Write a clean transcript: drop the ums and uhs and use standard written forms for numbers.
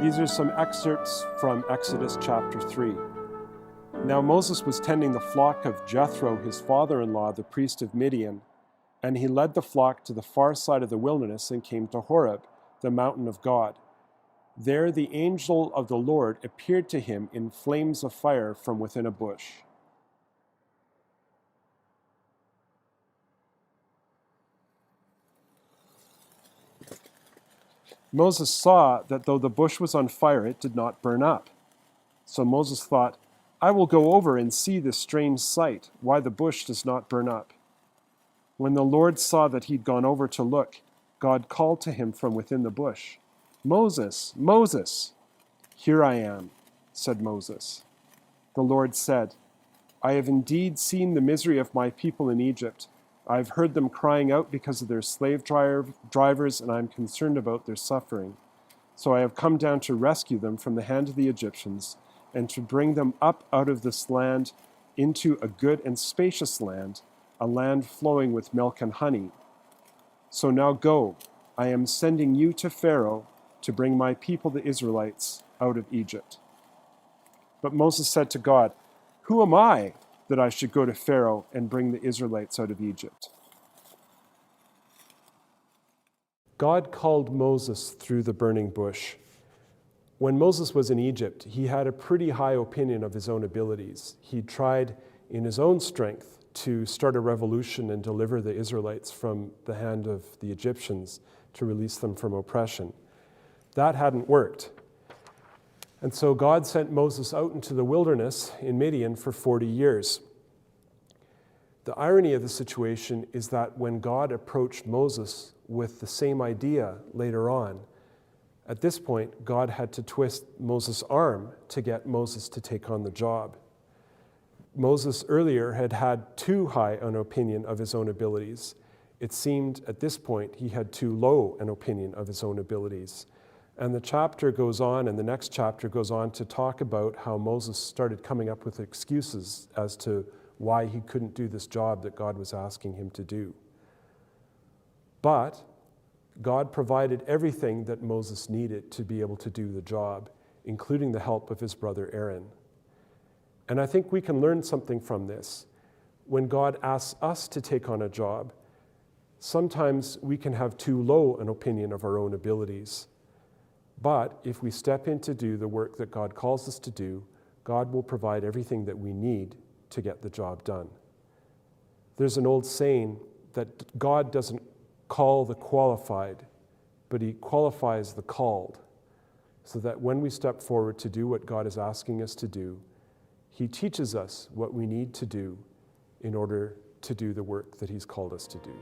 These are some excerpts from Exodus chapter 3. Now Moses was tending the flock of Jethro, his father-in-law, the priest of Midian, and he led the flock to the far side of the wilderness and came to Horeb, the mountain of God. There the angel of the Lord appeared to him in flames of fire from within a bush. Moses saw that though the bush was on fire, it did not burn up. So Moses thought, I will go over and see this strange sight, why the bush does not burn up. When the Lord saw that he'd gone over to look, God called to him from within the bush, Moses, Moses. Here I am, said Moses. The Lord said, I have indeed seen the misery of my people in Egypt. I have heard them crying out because of their slave drivers, and I am concerned about their suffering. So I have come down to rescue them from the hand of the Egyptians, and to bring them up out of this land into a good and spacious land, a land flowing with milk and honey. So now go, I am sending you to Pharaoh to bring my people, the Israelites, out of Egypt. But Moses said to God, Who am I that I should go to Pharaoh and bring the Israelites out of Egypt? God called Moses through the burning bush. When Moses was in Egypt, he had a pretty high opinion of his own abilities. He tried in his own strength to start a revolution and deliver the Israelites from the hand of the Egyptians to release them from oppression. That hadn't worked. And so God sent Moses out into the wilderness in Midian for 40 years. The irony of the situation is that when God approached Moses with the same idea later on, at this point, God had to twist Moses' arm to get Moses to take on the job. Moses earlier had had too high an opinion of his own abilities. It seemed at this point he had too low an opinion of his own abilities. And the chapter goes on, and the next chapter goes on to talk about how Moses started coming up with excuses as to why he couldn't do this job that God was asking him to do. But God provided everything that Moses needed to be able to do the job, including the help of his brother Aaron. And I think we can learn something from this. When God asks us to take on a job, sometimes we can have too low an opinion of our own abilities. But if we step in to do the work that God calls us to do, God will provide everything that we need to get the job done. There's an old saying that God doesn't call the qualified, but he qualifies the called, so that when we step forward to do what God is asking us to do, he teaches us what we need to do in order to do the work that he's called us to do.